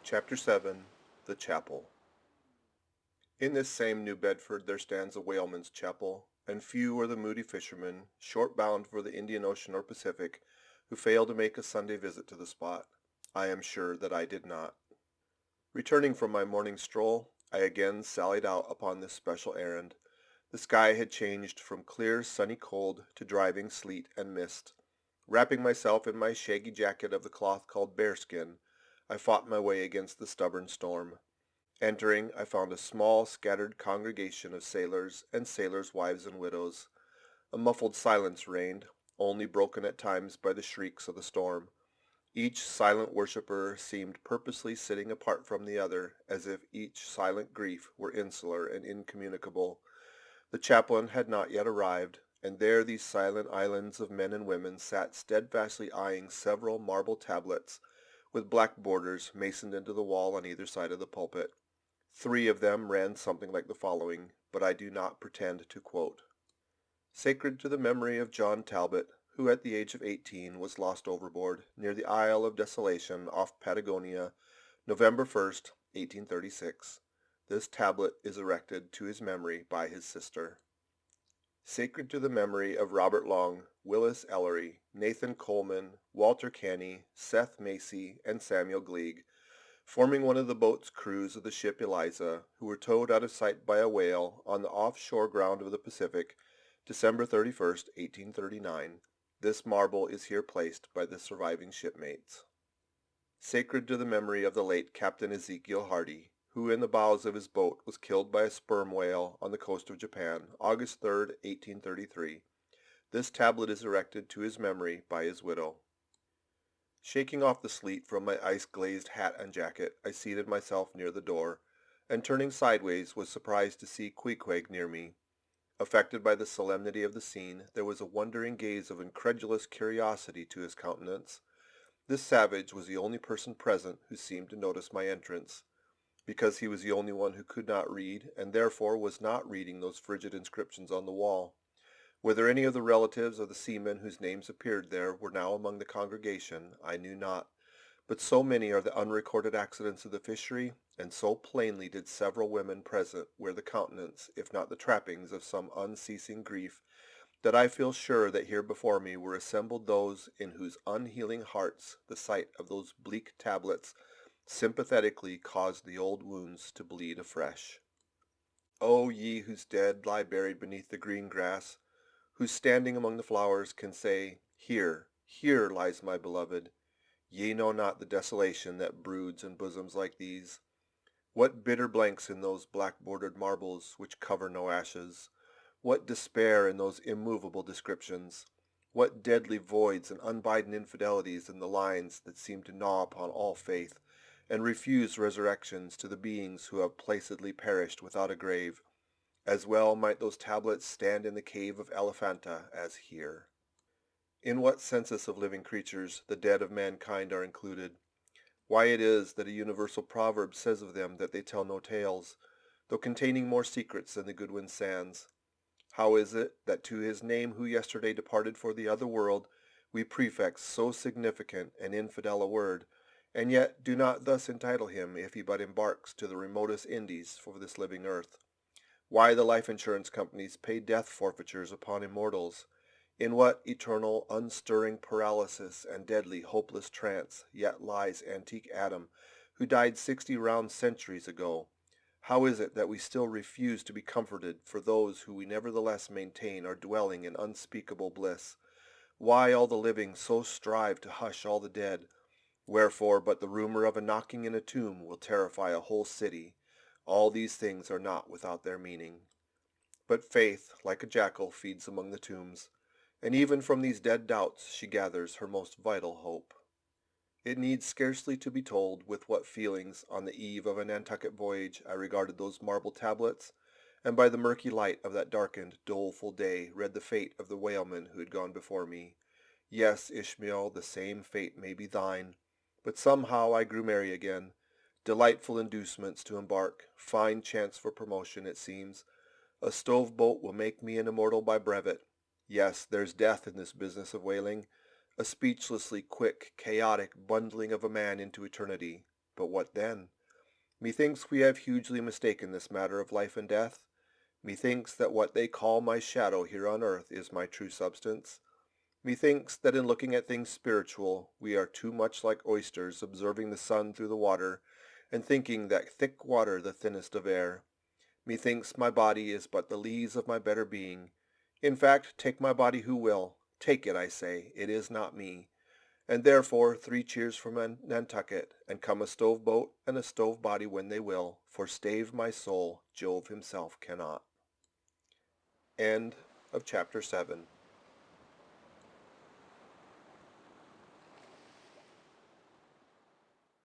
Chapter 7 The Chapel. In this same New Bedford there stands a whaleman's chapel, and few are the moody fishermen, short-bound for the Indian Ocean or Pacific, who fail to make a Sunday visit to the spot. I am sure that I did not. Returning from my morning stroll, I again sallied out upon this special errand. The sky had changed from clear, sunny cold to driving sleet and mist. Wrapping myself in my shaggy jacket of the cloth called bearskin, I fought my way against the stubborn storm. Entering, I found a small, scattered congregation of sailors and sailors' wives and widows. A muffled silence reigned, only broken at times by the shrieks of the storm. Each silent worshipper seemed purposely sitting apart from the other, as if each silent grief were insular and incommunicable. The chaplain had not yet arrived, and there these silent islands of men and women sat steadfastly eyeing several marble tablets with black borders masoned into the wall on either side of the pulpit. 3 of them ran something like the following, but I do not pretend to quote. Sacred to the memory of John Talbot, who at the age of 18 was lost overboard near the Isle of Desolation off Patagonia, November 1st, 1836. This tablet is erected to his memory by his sister. Sacred to the memory of Robert Long, Willis Ellery, Nathan Coleman, Walter Canny, Seth Macy, and Samuel Gleig, forming one of the boat's crews of the ship Eliza, who were towed out of sight by a whale on the offshore ground of the Pacific, December 31st, 1839. This marble is here placed by the surviving shipmates. Sacred to the memory of the late Captain Ezekiel Hardy, who in the bows of his boat was killed by a sperm whale on the coast of Japan, August 3rd, 1833. This tablet is erected to his memory by his widow. Shaking off the sleet from my ice-glazed hat and jacket, I seated myself near the door, and turning sideways was surprised to see Queequeg near me. Affected by the solemnity of the scene, there was a wondering gaze of incredulous curiosity to his countenance. This savage was the only person present who seemed to notice my entrance, because he was the only one who could not read, and therefore was not reading those frigid inscriptions on the wall. Whether any of the relatives of the seamen whose names appeared there were now among the congregation, I knew not, but so many are the unrecorded accidents of the fishery, and so plainly did several women present wear the countenance, if not the trappings, of some unceasing grief, that I feel sure that here before me were assembled those in whose unhealing hearts the sight of those bleak tablets sympathetically caused the old wounds to bleed afresh. O ye whose dead lie buried beneath the green grass, who standing among the flowers can say, Here, here lies my beloved. Ye know not the desolation that broods in bosoms like these. What bitter blanks in those black-bordered marbles which cover no ashes. What despair in those immovable descriptions. What deadly voids and unbidden infidelities in the lines that seem to gnaw upon all faith, and refuse resurrections to the beings who have placidly perished without a grave. As well might those tablets stand in the cave of Elephanta as here. In what census of living creatures the dead of mankind are included? Why it is that a universal proverb says of them that they tell no tales, though containing more secrets than the Goodwin sands? How is it that to his name who yesterday departed for the other world we prefix so significant and infidel a word, and yet do not thus entitle him if he but embarks to the remotest Indies for this living earth? Why the life insurance companies pay death forfeitures upon immortals? In what eternal, unstirring paralysis and deadly, hopeless trance yet lies antique Adam, who died 60 round centuries ago? How is it that we still refuse to be comforted for those who we nevertheless maintain are dwelling in unspeakable bliss? Why all the living so strive to hush all the dead? Wherefore but the rumor of a knocking in a tomb will terrify a whole city? All these things are not without their meaning. But faith, like a jackal, feeds among the tombs, and even from these dead doubts she gathers her most vital hope. It needs scarcely to be told with what feelings, on the eve of a Nantucket voyage, I regarded those marble tablets, and by the murky light of that darkened, doleful day read the fate of the whaleman who had gone before me. Yes, Ishmael, the same fate may be thine. But somehow I grew merry again. Delightful inducements to embark, fine chance for promotion, it seems. A stove boat will make me an immortal by brevet. Yes, there's death in this business of whaling, a speechlessly quick, chaotic bundling of a man into eternity. But what then? Methinks we have hugely mistaken this matter of life and death. Methinks that what they call my shadow here on earth is my true substance. Methinks that in looking at things spiritual, we are too much like oysters observing the sun through the water, and thinking that thick water the thinnest of air. Methinks my body is but the lees of my better being. In fact, take my body who will. Take it, I say. It is not me. And therefore 3 cheers for Nantucket, and come a stove boat and a stove body when they will, for stave my soul, Jove himself cannot. End of chapter 7.